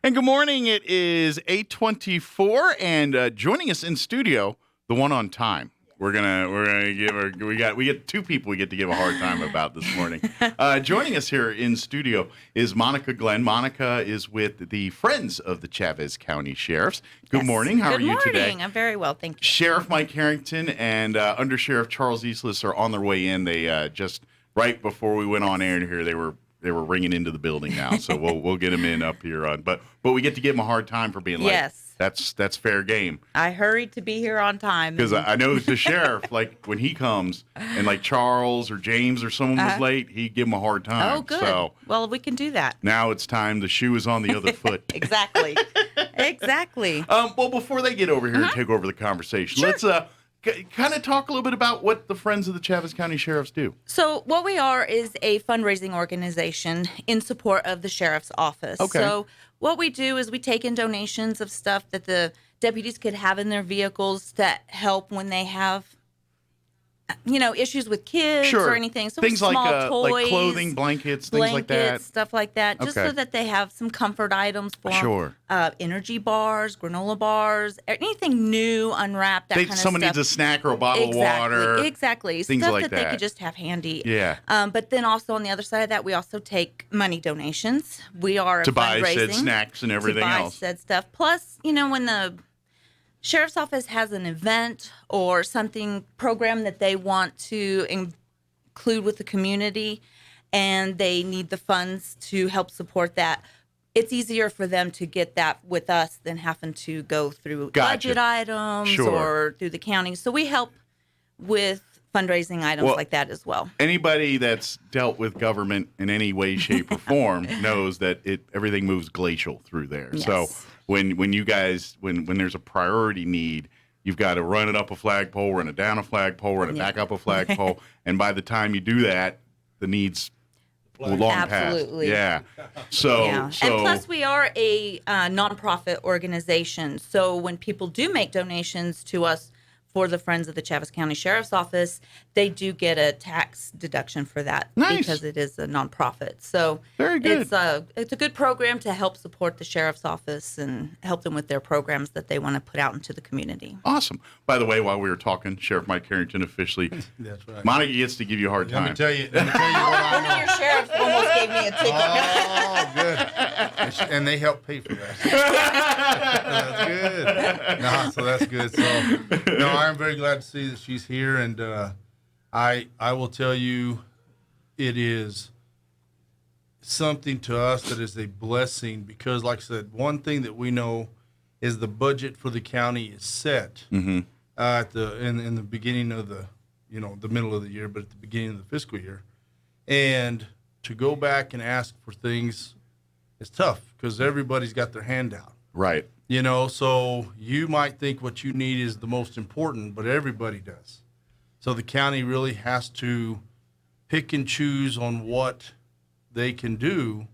And good morning. It is 8:24, and joining us in studio, the one on time. We're gonna give her. We get two people we get to give a hard time about this morning. Joining us here in studio is Monica Glenn. Monica is with the Friends of the Chaves County Sheriffs. Good morning. How are you today? Good morning. I'm very well, thank you. Sheriff Mike Herrington and Under Sheriff Charles Eastlis are on their way in. They just right before we went on air here, they were ringing into the building now, so we'll get them in up here on. But we get to give them a hard time for being late. Yes. That's fair game. I hurried to be here on time. Because I know the sheriff, like when he comes and like Charles or James or someone was late, he'd give him a hard time. Oh, good. So well, we can do that. now it's time. The shoe is on the other foot. Exactly. Exactly. Well, before they get over here and take over the conversation, Sure. let's kind of talk a little bit about what the Friends of the Chaves County Sheriffs do. So what we are is a fundraising organization in support of the sheriff's office. Okay. So what we do is we take in donations of stuff that the deputies could have in their vehicles to help when they have, issues with kids or anything. So things small like toys, clothing, blankets, things like that. stuff like that, just Okay. so that they have some comfort items for 'em. Sure. Energy bars, granola bars, anything new, unwrapped, that kind of stuff. Someone needs a snack or a bottle of water. Exactly. Things Stuff like they that. could just have handy. Yeah. But then also on the other side of that, we also take money donations. We are To buy fundraising said snacks and everything to buy else. said stuff. Plus, when the sheriff's office has an event or something program that they want to include with the community, and they need the funds to help support that, it's easier for them to get that with us than having to go through Gotcha. budget items Sure. or through the county. So we help with fundraising items Well, like that as well. Anybody that's dealt with government in any way, shape, or form knows that everything moves glacial through there. Yes. So when you guys when there's a priority need, you've got to run it up a flagpole, run it down a flagpole, run it back up a flagpole, and by the time you do that, the needs will long Absolutely. past. Yeah. So Yeah. so And plus, we are a nonprofit organization. So when people do make donations to us for the Friends of the Chaves County Sheriff's Office, they do get a tax deduction for that Nice. because it is a nonprofit. So Very good. it's a good program to help support the Sheriff's Office and help them with their programs that they want to put out into the community. awesome. By the way, while we were talking, Sheriff Mike Carrington officially, That's right. Monica gets to give you a hard Let time. me tell you what I One of your sheriffs almost gave me a ticket. know. Oh, good. And they help pay for that. That's good. No, so that's good. So, no, I'm very glad to see that she's here, and I will tell you, it is something to us that is a blessing because, like I said, one thing that we know is the budget for the county is set at in the beginning of the the middle of the year, but at the beginning of the fiscal year, and to go back and ask for things is tough because everybody's got their hand out. Right. So you might think what you need is the most important, but everybody does. So the county really has to pick and choose on what they can do.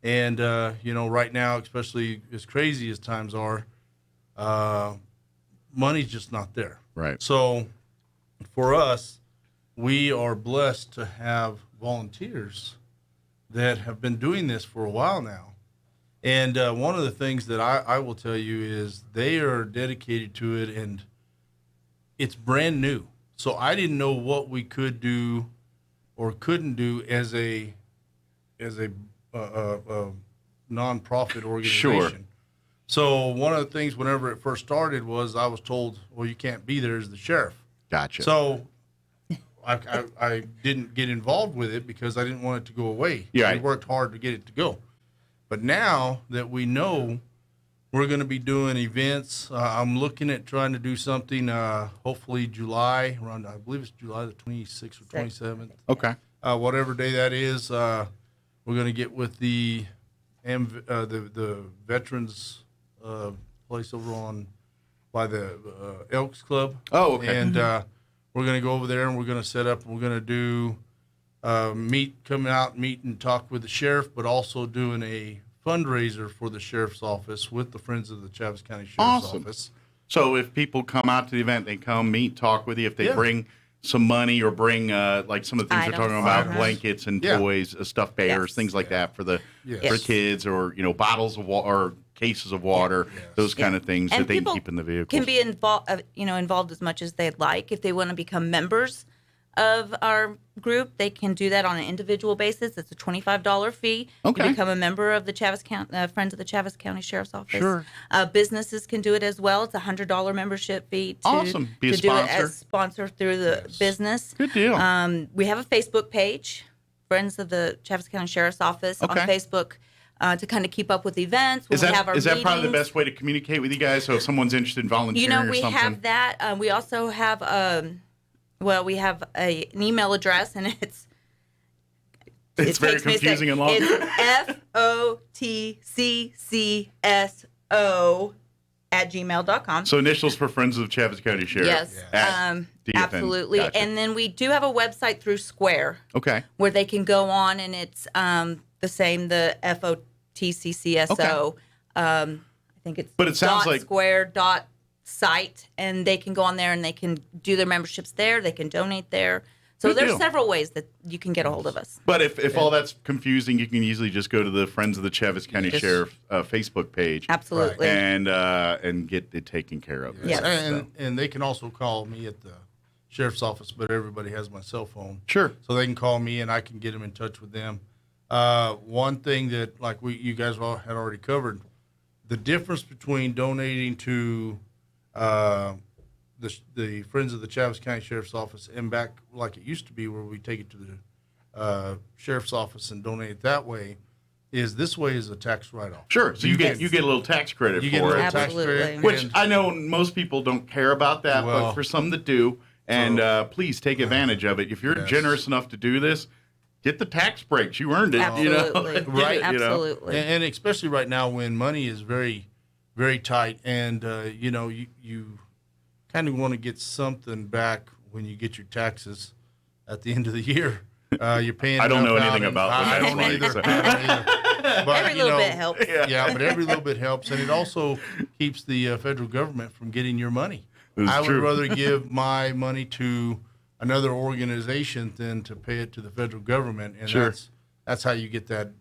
And, right now, especially as crazy as times are, money's just not there. Right. So for us, we are blessed to have volunteers that have been doing this for a while now. And one of the things that I will tell you is they are dedicated to it, and it's brand new. So I didn't know what we could do or couldn't do as a nonprofit organization. Sure. So one of the things whenever it first started was I was told, well, you can't be there as the sheriff. Gotcha. So I didn't get involved with it because I didn't want it to go away. Yeah. We worked hard to get it to go. But now that we know we're going to be doing events, I'm looking at trying to do something hopefully July, around, I believe it's July the 26th or 27th. Okay. Whatever day that is, we're going to get with the veterans place over on by the Elks Club. Oh, okay. And we're going to go over there and we're going to set up. We're going to do come out, meet and talk with the sheriff, but also doing a fundraiser for the sheriff's office with the Friends of the Chaves County Sheriff's Awesome. Office. So if people come out to the event, they come, meet, talk with you. If they Yeah. bring some money or bring like some of the things they're talking Items. about, Items. blankets and Yeah. toys, stuffed bears, Yes. things like that for the Yes. for kids, or bottles of water or cases of water, those kind of things And that they can people keep in the vehicle. can be involved as much as they'd like. If they want to become members of our group, they can do that on an individual basis. It's a $25 fee Okay. to become a member of the Chaves County, Friends of the Chaves County Sheriff's Office. Sure. Businesses can do it as well. It's a $100 membership fee to, Awesome. Be a to do it sponsor. as sponsor through the business. Good deal. We have a Facebook page, Friends of the Chaves County Sheriff's Office on Okay. Facebook. To kind of keep up with events. When Is we have our that probably the meetings. best way to communicate with you guys? So if someone's interested in volunteering or We something. have that. We also have we have an email address, and it's It's very takes me a sec. confusing and long. It's FOTCCSO@gmail.com. So initials for Friends of Chaves County Sheriff. Yes, At DFN. absolutely. Gotcha. And then we do have a website through Square Okay. where they can go on, and it's the same, the FOTCCSO. I think it's But it sounds like- site, and they can go on there and they can do their memberships there. They can donate there. So Good there's deal. several ways that you can get a hold of us. But if all that's confusing, you can easily just go to the Friends of the Chaves County Just- Sheriff Facebook page Absolutely. and get it taken care of. Yes. And they can also call me at the sheriff's office, but everybody has my cell phone. Sure. So they can call me and I can get them in touch with them. One thing that you guys all had already covered, the difference between donating to the Friends of the Chaves County Sheriff's Office and back like it used to be where we take it to the sheriff's office and donate it that way, is this way is a tax write-off. Sure. So you get a little tax credit You get a for little it, tax Absolutely. credit. which and- I know most people don't care about that, but Well, for some that do, and please take advantage of it. If you're Yes. generous enough to do this, get the tax breaks. You earned it. Absolutely. You know? Right. You know? Absolutely. And especially right now when money is very, very tight, and you kind of want to get something back when you get your taxes at the end of the year. You're paying. I don't know enough anything out, about and what I that's don't like, either. so. I don't either. But, Every little bit helps. Yeah, but every little bit helps, and it also keeps the federal government from getting your money. That's I would true. rather give my money to another organization than to pay it to the federal government, and Sure. that's how you get that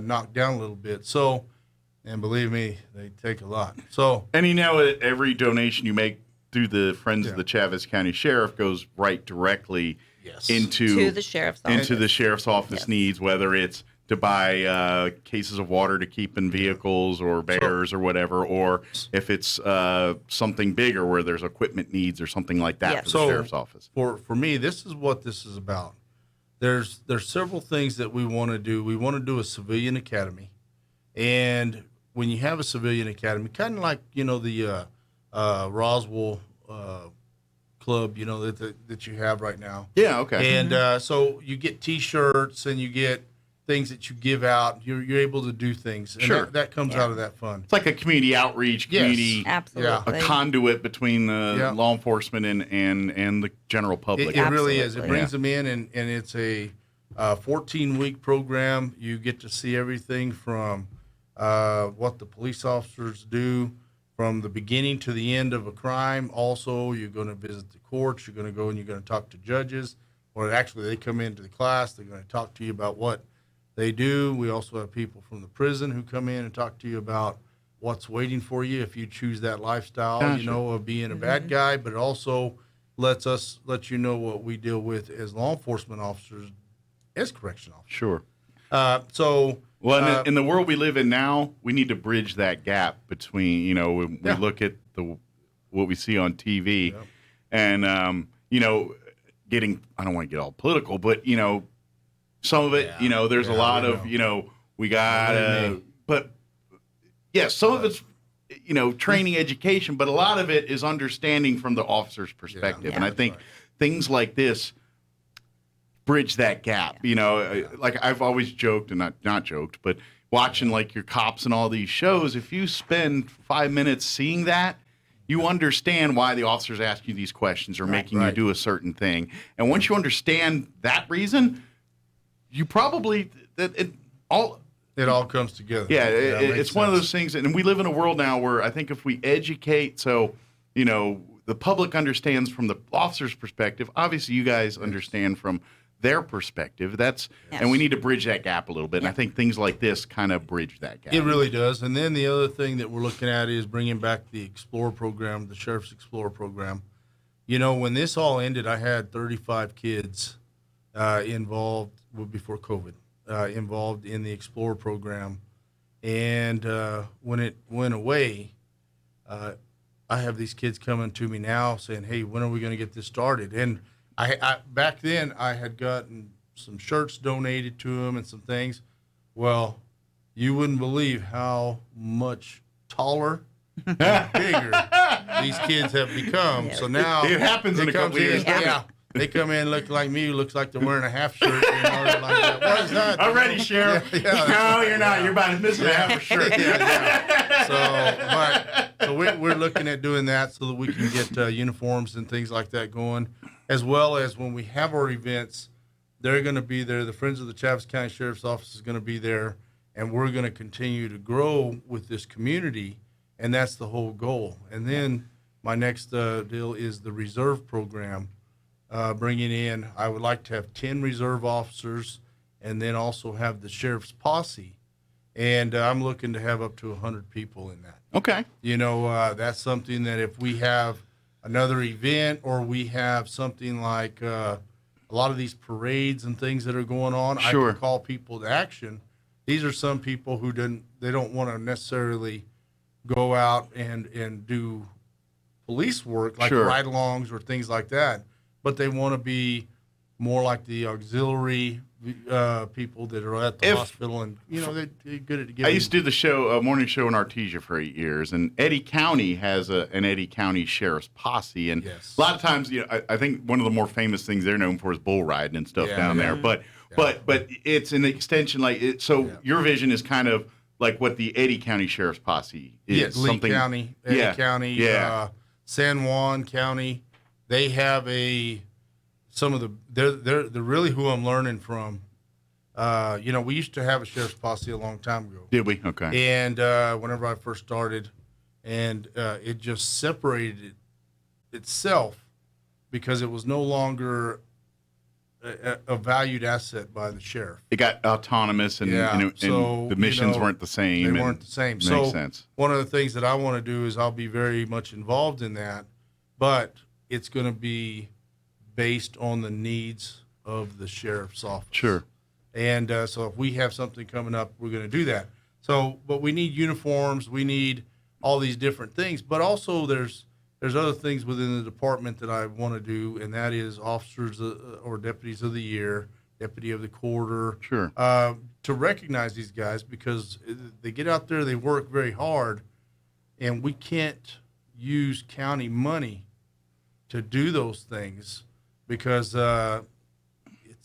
knocked down a little bit. So, and believe me, they take a lot. So, And you know, every donation you make through the Friends of Yeah. the Chaves County Sheriff goes right directly yes, into To the sheriff's office. into the sheriff's office Yes. needs, whether it's to buy cases of water to keep in vehicles or bears or whatever, or if it's something bigger where there's equipment needs or something like that Yes. for the So- sheriff's office. for me, this is what this is about. There's several things that we want to do. We want to do a civilian academy, and when you have a civilian academy, kind of like the Roswell club, that you have right now. Yeah, okay. And so you get T-shirts and you get things that you give out. You're able to do things. And Sure. that comes out of that fund. It's like a community outreach, Yes. community, Absolutely. a conduit between the Yeah. law enforcement and the general public. It really is. It Absolutely. brings them in, and it's a 14-week program. You get to see everything from what the police officers do from the beginning to the end of a crime. Also, you're going to visit the courts. You're going to go and you're going to talk to judges. Or actually, they come into the class. They're going to talk to you about what they do. We also have people from the prison who come in and talk to you about what's waiting for you if you choose that lifestyle, Gotcha. of being a bad guy, but it also let you know what we deal with as law enforcement officers, as correction officers. Sure. So, Well, in the world we live in now, we need to bridge that gap between, when we Yeah. look at what we see on TV, Yep. and I don't want to get all political, but some of it, Yeah. there's a Yeah, lot we of, know. we got, Believe me. but yeah, some of it's, training, education, but a lot of it is understanding from the officer's perspective, and I that's think right. things like this bridge that gap. Like I've always joked, and not joked, but watching like your cops and all these shows, if you spend 5 minutes seeing that, you understand why the officers ask you these questions or making you right. do a certain thing. And once you understand that reason, you probably it all comes together. yeah, it makes it's one of sense. those things, and we live in a world now where I think if we educate, so the public understands from the officer's perspective. Obviously, you guys understand from their perspective. And we need to bridge that gap a little bit. And I think things like this kind of bridge that gap. It really does. And then the other thing that we're looking at is bringing back the Explorer program, the Sheriff's Explorer program. You know, when this all ended, I had 35 kids involved before COVID, involved in the Explorer program. And when it went away, I have these kids coming to me now saying, hey, when are we going to get this started? And I back then I had gotten some shirts donated to them and some things. Well, you wouldn't believe how much taller and bigger these kids have become. Yeah. So now it happens in a couple years. Yeah. They come in looking like me, looks like they're wearing a half shirt. You know, like that. What is that? I'm ready, Sheriff. Yeah. No, you're not. You're about to miss a half a shirt. So we're looking at doing that so that we can get uniforms and things like that going, as well as when we have our events, they're going to be there. The Friends of the Chaves County Sheriff's Office is going to be there, and we're going to continue to grow with this community, and that's the whole goal. And then my next deal is the reserve program. Bringing in, I would like to have 10 reserve officers and then also have the sheriff's posse. And I'm looking to have up to 100 people in that. Okay. You know, that's something that if we have another event or we have something like a lot of these parades and things that are going on, sure. I can call people to action. These are some people who don't want to necessarily go out and do police work like sure. ride-alongs or things like that. But they want to be more like the auxiliary people that are at the hospital, and you know they're good at giving. I used to do the show, morning show in Artesia for 8 years, and Eddy County has an Eddy County Sheriff's Posse, and yes. a lot of times, you know, I think one of the more famous things they're known for is bull riding and stuff down there. But it's an extension, like it. So your vision is kind of like what the Eddy County Sheriff's Posse is. Yes, Lee County, Eddy County, San Juan County. They have they're really who I'm learning from. You know, we used to have a sheriff's posse a long time ago. Did we? Okay. And whenever I first started, and it just separated itself because it was no longer a valued asset by the sheriff. It got autonomous, and, and the missions weren't the same. They weren't the same. Makes sense. One of the things that I want to do is I'll be very much involved in that, but it's going to be based on the needs of the sheriff's office. Sure. And so if we have something coming up, we're going to do that. So, but we need uniforms. We need all these different things. But also there's other things within the department that I want to do, and that is officers or deputies of the year, deputy of the quarter. Sure. To recognize these guys because they get out there, they work very hard, and we can't use county money to do those things because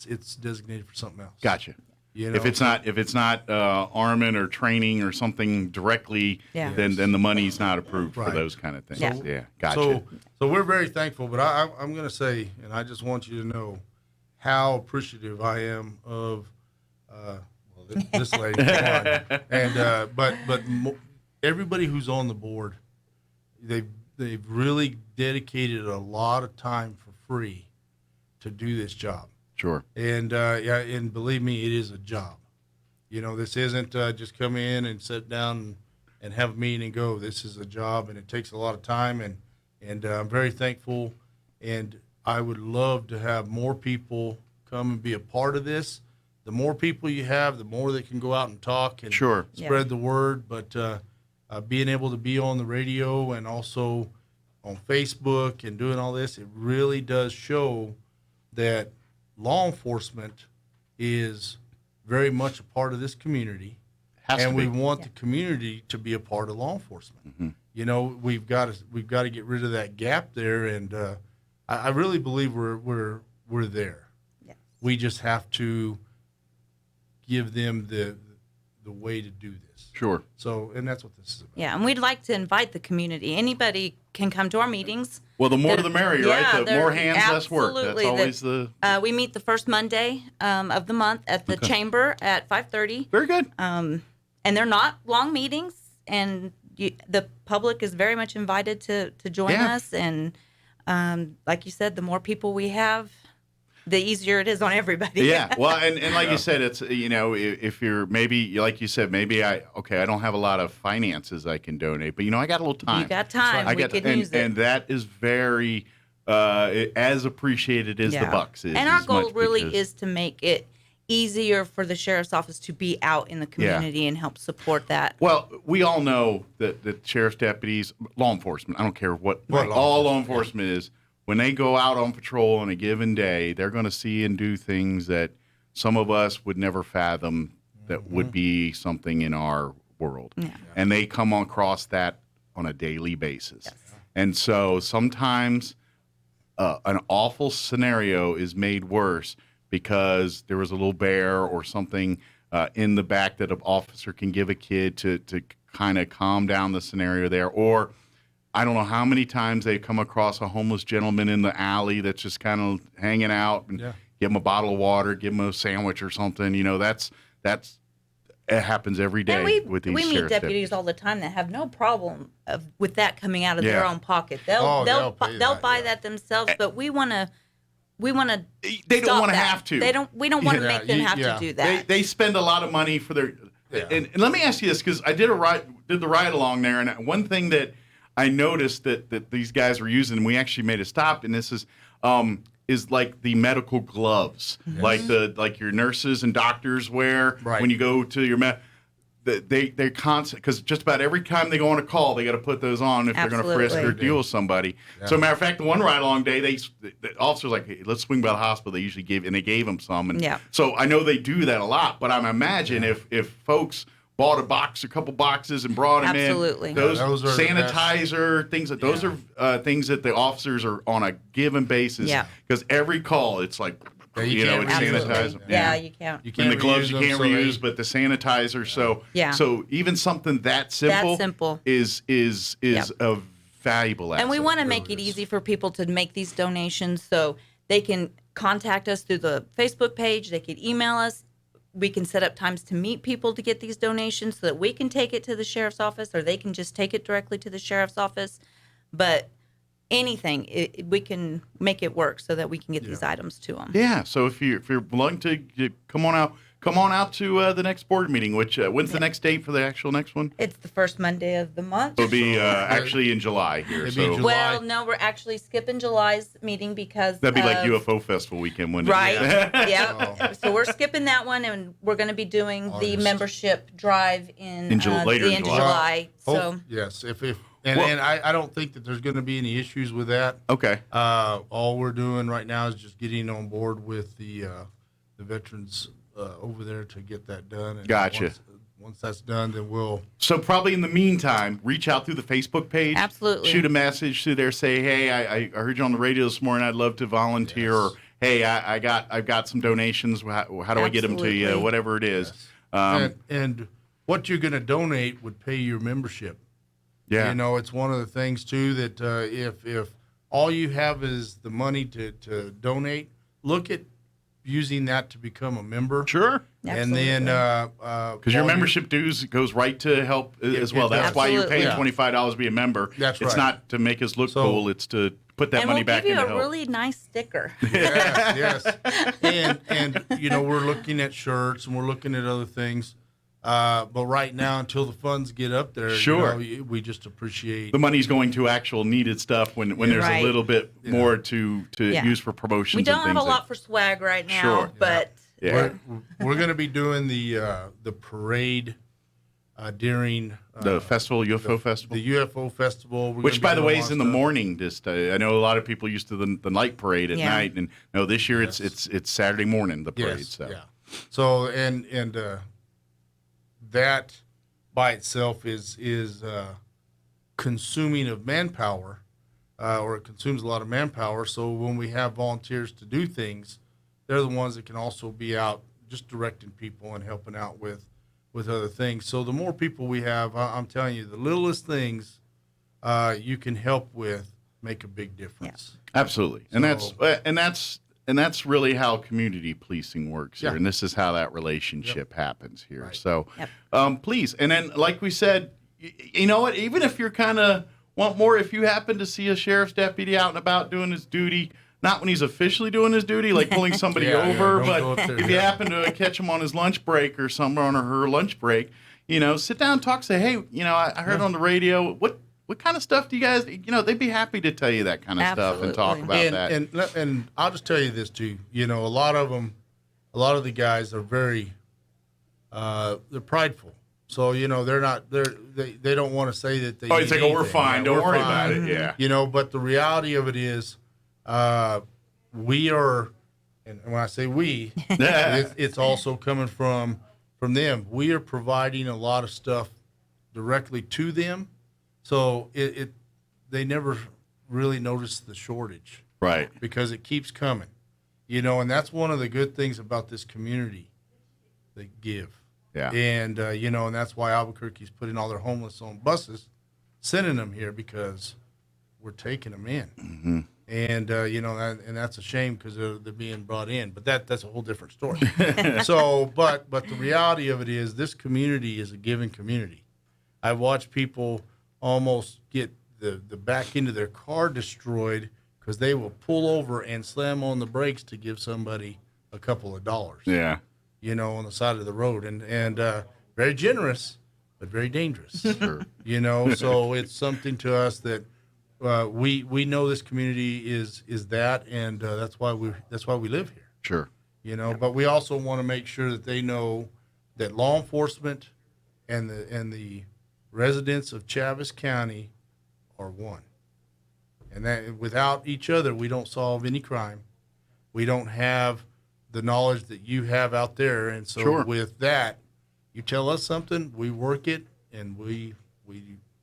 it's designated for something else. Gotcha. You know? If it's not arming or training or something directly, then the money's not approved for those kind of things. Yeah. Gotcha. So we're very thankful, but I'm going to say, and I just want you to know how appreciative I am of this lady. And but everybody who's on the board, they've really dedicated a lot of time for free to do this job. Sure. And and believe me, it is a job. You know, this isn't just come in and sit down and have a meeting and go. This is a job, and it takes a lot of time. And I'm very thankful. And I would love to have more people come and be a part of this. The more people you have, the more they can go out and talk and spread the word. But being able to be on the radio and also on Facebook and doing all this, it really does show that law enforcement is very much a part of this community, and we want the community to be a part of law enforcement. Mm-hmm. You know, we've got to get rid of that gap there, and I really believe we're there. Yes. We just have to give them the way to do this. Sure. So, and that's what this is about. Yeah, and we'd like to invite the community. Anybody can come to our meetings. Well, the more the merrier, right? The more hands, less work. Absolutely. That's always we meet the first Monday of the month at the chamber at 5:30. Very good. And they're not long meetings, and the public is very much invited to join us. And like you said, the more people we have, the easier it is on everybody. Yeah. Well, and like you said, it's, if you're maybe, like you said, maybe I don't have a lot of finances I can donate, but I got a little time. You got time. I We got, could and, use it. and that is very as appreciated as the bucks is. And our as goal much really because- is to make it easier for the sheriff's office to be out in the community and help support that. Well, we all know that sheriff's deputies, law enforcement, I don't care what Right. all law enforcement is, when they go out on patrol on a given day, they're going to see and do things that some of us would never fathom that would be something in our world. Yeah. And they come across that on a daily basis. Yes. And so sometimes an awful scenario is made worse because there was a little bear or something in the back that an officer can give a kid to kind of calm down the scenario there. Or I don't know how many times they come across a homeless gentleman in the alley that's just kind of hanging out and give him a bottle of water, give him a sandwich or something. That's it happens every day And with these we meet sheriff's deputies all the time that have no problem with that coming out of their Yeah. own pocket. They'll pay they'll that, buy yeah. that themselves, but we want to They don't stop want to that. have to. We don't want to Yeah, make them have yeah. to do that. They spend a lot of money for their. Yeah. And let me ask you this, because I did the ride along there, and one thing that I noticed that these guys were using, and we actually made a stop, and this is like the medical gloves, like your nurses and doctors wear Right. when you go to your they're constant, because just about every time they go on a call, they got to put those on if they're going to frisk or Absolutely. deal with somebody. Yeah. So, matter of fact, the one ride along day, the officer's like, hey, let's swing by the hospital. They usually they gave them some. And Yeah. so I know they do that a lot, but I imagine if folks bought a couple boxes and brought them Absolutely. in, Yeah, those those are the sanitizer things, those are things that the officers are on a given basis. Yeah. Because every call, it's like, Yeah, you can't it's reuse them. sanitizer. Absolutely. Yeah, you can't. You And the gloves reuse you them, can't so they- reuse, but the sanitizer. Yeah. So even something that simple, simple. is Yep. a valuable asset. And we want to really make it is. easy for people to make these donations, so they can contact us through the Facebook page. They can email us. We can set up times to meet people to get these donations so that we can take it to the sheriff's office, or they can just take it directly to the sheriff's office. But anything, we can make it work so that we can get these items to them. Yeah. So if you're willing to come on out to the next board meeting. Which when's the next date for the actual next one? It's the first Monday of the month. It'll be actually in July here. It'd So be July. Well, no, we're actually skipping July's meeting because that'd be like of- UFO Festival weekend, wouldn't Right. it? Yeah. So we're skipping that one, and we're going to be doing the August. membership drive in later in the end of July. July. Hope- So yes, if Well- and I don't think that there's going to be any issues with that. Okay. All we're doing right now is just getting on board with the veterans over there to get that done. And Gotcha. Once that's done, then we'll. So probably in the meantime, reach out through the Facebook page. Absolutely. Shoot a message through there. Say, hey, I heard you on the radio this morning. I'd love to volunteer. Yes. Or hey, I've got some donations. How do I get them to you? Absolutely. Whatever it is. And what you're going to donate would pay your membership. Yeah. It's one of the things too that if all you have is the money to donate, look at using that to become a member. Sure. And then Because your membership dues goes right to help as well. it That's does. why you're paying Absolutely. $25 to be a member. That's It's right. not to make us look So- cool. It's to put that and money we'll back give you into a help. really nice sticker. yes. And we're looking at shirts and we're looking at other things. But right now, until the funds get up there, Sure. we just appreciate. The money's going to actual needed stuff when there's Right. a little bit more to Yeah. use for promotions. We don't and have a things lot for swag right now, Sure. but Yeah. We're going to be doing the parade during The festival, UFO festival. the UFO festival. We're Which, gonna by be the doing way, a lot is of in the stuff. morning. Just I know a lot of people used to the night parade at Yeah. night, and no, this year it's Saturday morning the parade. Yes, So yeah. So and that by itself is consuming of manpower, or it consumes a lot of manpower. So when we have volunteers to do things, they're the ones that can also be out just directing people and helping out with other things. So the more people we have, I'm telling you, the littlest things you can help with make a big difference. absolutely, and that's really how community policing works here, Yeah. and this is how that relationship happens here. Right. So, Yep. please, and then like we said, you know what? Even if you're kind of want more, if you happen to see a sheriff's deputy out and about doing his duty, not when he's officially doing his duty, like pulling somebody over, don't go but up there, if you happen to catch him on his lunch break or somewhere on her lunch break, sit down, talk, say, hey, I heard on the radio, what kind of stuff do you guys, they'd be happy to tell you that kind of stuff and talk about that. And I'll just tell you this too, a lot of the guys are very, they're prideful. So, they don't want to say that they. Oh, it's like, we're fine. Don't worry about it. Yeah. But the reality of it is, we are, and when I say we, it's also coming from them. We are providing a lot of stuff directly to them. So they never really notice the shortage. Right. Because it keeps coming. And that's one of the good things about this community. They give. Yeah. And, and that's why Albuquerque's putting all their homeless on buses, sending them here because we're taking them in. Mm-hmm. And, and that's a shame because they're being brought in. But that's a whole different story. So, but the reality of it is this community is a giving community. I've watched people almost get the back end of their car destroyed because they will pull over and slam on the brakes to give somebody a couple of dollars. Yeah. On the side of the road, and very generous, but very dangerous. Sure. So it's something to us that we know this community is that, and that's why we live here. Sure. But we also want to make sure that they know that law enforcement and the residents of Chaves County are one, and that without each other we don't solve any crime. We don't have the knowledge that you have out there, and so with that, you tell us something, we work it, and we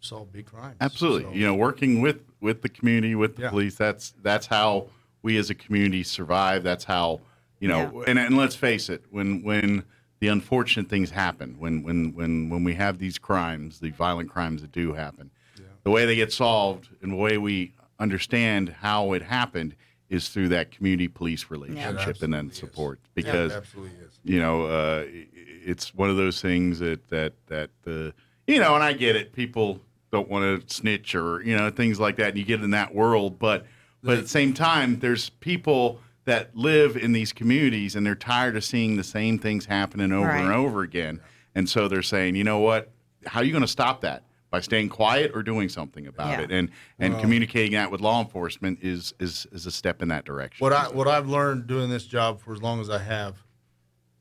solve big crimes. Absolutely. Working with the community, with the police, that's how we as a community survive. That's how and let's face it, when the unfortunate things happen, when we have these crimes, the violent crimes that do happen, the way they get solved and the way we understand how it happened is through that community police relationship and then support. Because absolutely is. It's one of those things that the and I get it, people don't want to snitch or things like that, and you get in that world, but at the same time there's people that live in these communities and they're tired of seeing the same things happening over and over again, and so they're saying, you know what, how are you going to stop that? By staying quiet or doing something about it, and communicating that with law enforcement is a step in that direction. What I've learned doing this job for as long as I have,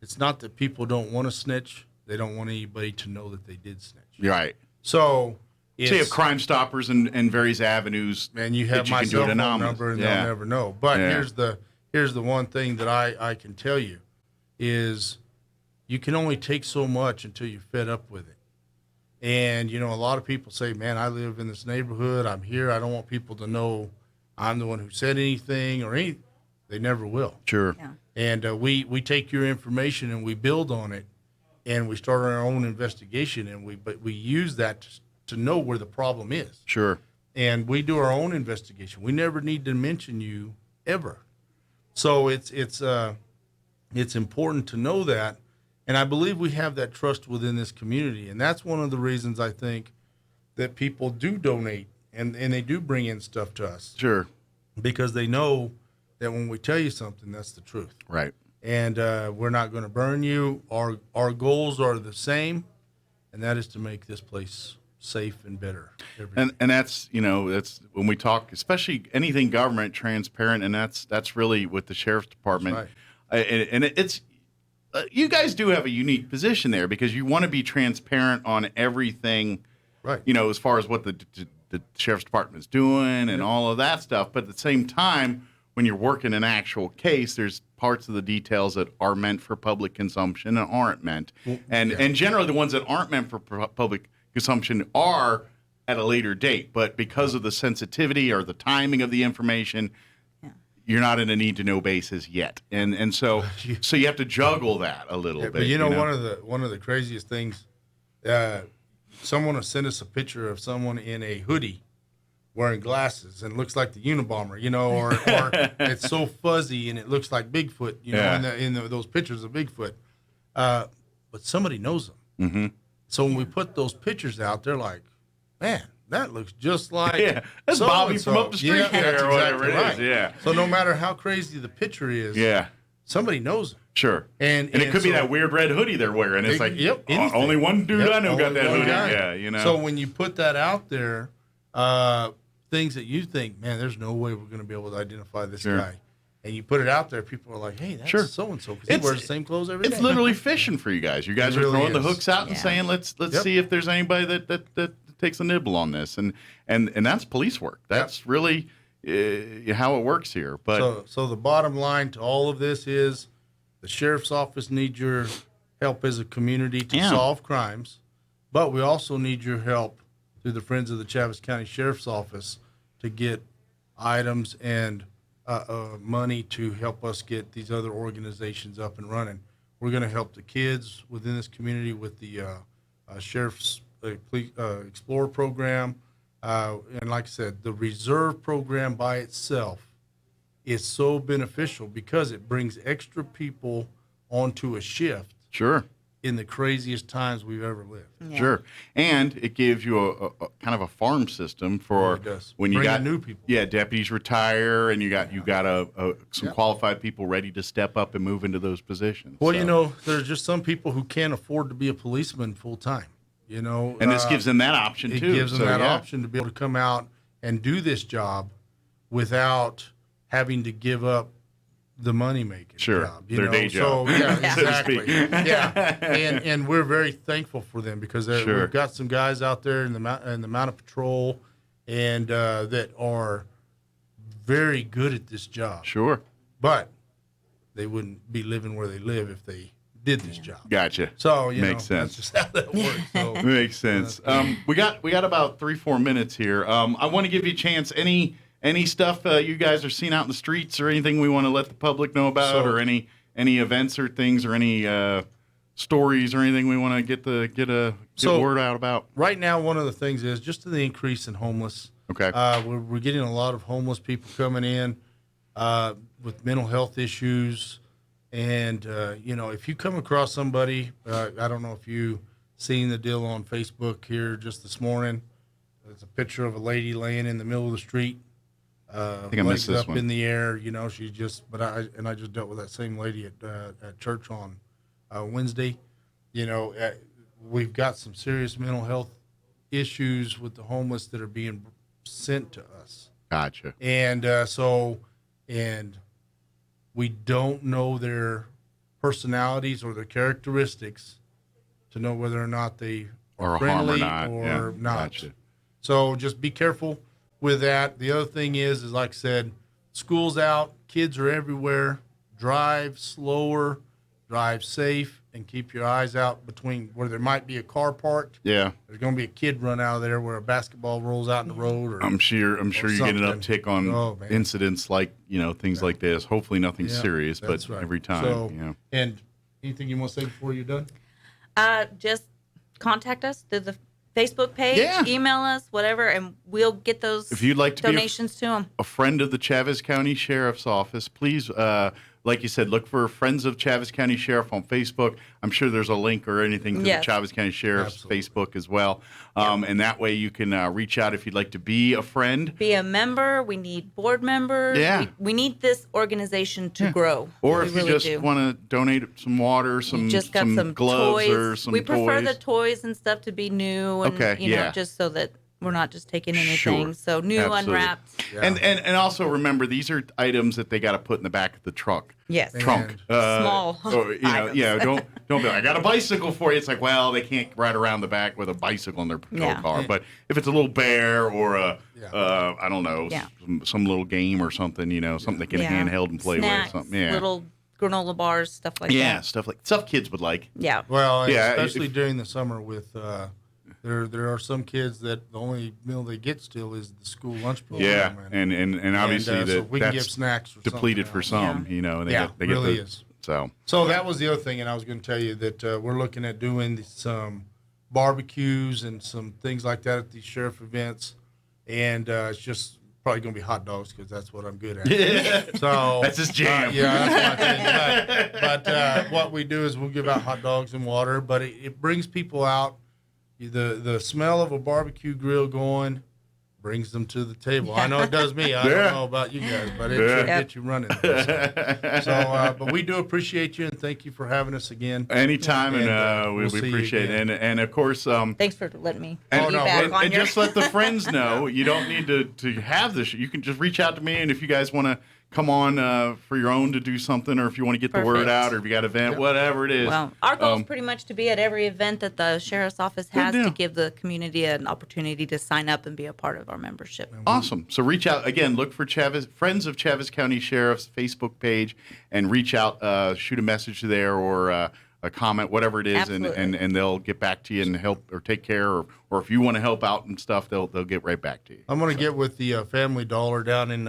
it's not that people don't want to snitch; they don't want anybody to know that they did snitch. Right. So you have Crime Stoppers and various avenues, and you have my cell phone number, and they'll never know. But here's the one thing that I can tell you is you can only take so much until you're fed up with it. And, a lot of people say, man, I live in this neighborhood. I'm here. I don't want people to know I'm the one who said anything or anything. They never will. Sure. Yeah. And we take your information and we build on it, and we start our own investigation, and we use that to know where the problem is. Sure. And we do our own investigation. We never need to mention you ever. So it's important to know that. And I believe we have that trust within this community. And that's one of the reasons I think that people do donate and they do bring in stuff to us. Sure. Because they know that when we tell you something, that's the truth. Right. And we're not going to burn you. Our goals are the same, and that is to make this place safe and better. And that's that's when we talk, especially anything government, transparent, and that's really with the sheriff's department. Right. And it's you guys do have a unique position there because you want to be transparent on everything, right? As far as what the sheriff's department is doing and all of that stuff. But at the same time, when you're working an actual case, there's parts of the details that are meant for public consumption and aren't meant. And generally the ones that aren't meant for public consumption are at a later date. But because of the sensitivity or the timing of the information, you're not in a need-to-know basis yet. And so you have to juggle that a little bit. But one of the craziest things, someone will send us a picture of someone in a hoodie wearing glasses and looks like the Unabomber, or it's so fuzzy and it looks like Bigfoot, in those pictures of Bigfoot. But somebody knows them. Mm-hmm. So when we put those pictures out, they're like, man, that looks just like that's Bobby from up the street there, that's or whatever exactly it is. right. Yeah. So no matter how crazy the picture is, somebody knows them. Sure. And it could be that weird red hoodie they're wearing. It's like, only one dude I know got that hoodie. Guy. Yeah, you know. So when you put that out there, things that you think, man, there's no way we're going to be able to identify this guy. And you put it out there, people are like, hey, that's so-and-so, because he wears the same clothes every day. It's literally fishing for you guys. You guys are throwing the hooks out and saying, let's see if there's anybody that takes a nibble on this. And that's police work. That's really how it works here. But so the bottom line to all of this is the sheriff's office needs your help as a community to solve crimes, but we also need your help through the Friends of the Chaves County Sheriff's Office to get items and money to help us get these other organizations up and running. We're going to help the kids within this community with the Sheriff's Explorer program. And like I said, the Reserve program by itself is so beneficial because it brings extra people onto a shift. Sure. In the craziest times we've ever lived. Yeah. Sure. And it gives you a kind of a farm system for when you got new people. Yeah, deputies retire and you got some qualified people ready to step up and move into those positions. Well, you know, there's just some people who can't afford to be a policeman full time. You know, and this gives them that option too. It gives them that option to be able to come out and do this job without having to give up the money making job, their day job. So exactly. And we're very thankful for them because we've got some guys out there in the mounted patrol and that are very good at this job. Sure. But they wouldn't be living where they live if they did this job. Gotcha. So makes sense. That's just how that works. So makes sense. We got about 3-4 minutes here. I want to give you a chance. Any stuff you guys are seeing out in the streets or anything we want to let the public know about, or any events or things or any stories or anything we want to get word out about? Right now, one of the things is just the increase in homeless. Okay. We're getting a lot of homeless people coming in with mental health issues. And, you know, if you come across somebody, I don't know if you've seen the deal on Facebook here just this morning. It's a picture of a lady laying in the middle of the street. I think I missed this up one. In the air, you know, she just. But I just dealt with that same lady at church on Wednesday. You know, we've got some serious mental health issues with the homeless that are being sent to us. Gotcha. And and we don't know their personalities or their characteristics to know whether or not they are friendly or not. Gotcha. So just be careful with that. The other thing is like I said, school's out, kids are everywhere. Drive slower, drive safe, and keep your eyes out between where there might be a car parked. Yeah. There's going to be a kid run out of there where a basketball rolls out in the road. Or I'm sure you get an uptick on incidents like, you know, things like this. Hopefully nothing serious, but every time. So, you know. And anything you want to say before you're done? Just contact us through the Facebook page, email us, whatever, and we'll get those if you'd like to donations to them. A friend of the Chaves County Sheriff's Office, please, like you said, look for Friends of Chaves County Sheriff on Facebook. I'm sure there's a link or anything to the Chaves County Sheriff's Facebook as well. And that way you can reach out if you'd like to be a friend. Be a member. We need board members. Yeah. We need this organization to grow. Or if you just want to donate some water, some gloves toys. or some We toys. prefer the toys and stuff to be new and, you know, just so that we're not just taking anything. Sure. So new, unwrapped. Yeah. And also remember, these are items that they got to put in the back of the trunk. Yes. Trunk. Small or, you know, items. don't be like, I got a bicycle for you. It's like, well, they can't ride around the back with a bicycle in their patrol car. But if it's a little bear or I don't know, some little game or something, you know, something they can handheld and play Snacks, with. Something, little granola bars, stuff like that. Yeah, stuff kids would like. Yeah. Well, especially during the summer with there are some kids that the only meal they get still is the school lunch program. Yeah, and obviously so we can give snacks or depleted for some, you know. They really get is. So that was the other thing, and I was going to tell you that we're looking at doing some barbecues and some things like that at these sheriff events, and it's just probably going to be hot dogs because that's what I'm good at. So that's his jam. That's my thing. But what we do is we'll give out hot dogs and water, but it brings people out the smell of a barbecue grill going brings them to the table. I know it does me. I don't know about you guys, but it should get you running. But we do appreciate you, and thank you for having us again. Anytime, and we see you appreciate it. again. And of course, Thanks for letting me and, piggyback on and your. just let the friends know you don't need to have this. You can just reach out to me, and if you guys want to come on for your own to do something, or if you want to get the word out, or if you got an event, whatever it is. Well, our goal is pretty much to be at every event that the sheriff's office has to give the community an opportunity to sign up and be a part of our membership. Awesome. So reach out again. Look for Friends of Chaves County Sheriff's Facebook page, and reach out. Shoot a message there or a comment, whatever it is, and they'll get back to you and help or take care, or if you want to help out and stuff, they'll get right back to you. I'm gonna get with the Family Dollar down in.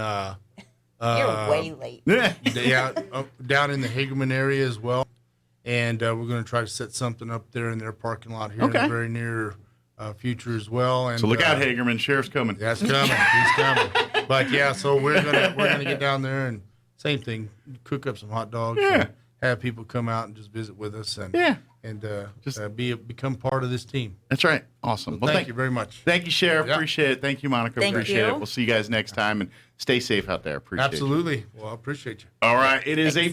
You're way late. Down in the Hagerman area as well, and we're going to try to set something up there in their parking lot here in the very near future as well. And so look out, Hagerman, Sheriff's coming. That's coming. He's coming. But yeah, so we're gonna get down there and same thing, cook up some hot dogs. And have people come out and just visit with us and become part of this team. That's right. Awesome. Well, thank you very much. Thank you, Sheriff. Appreciate it. Thank you, Monica. Appreciate it. We'll see you guys next time, and stay safe out there. Appreciate it. Absolutely. Well, I appreciate you. All right. It is 8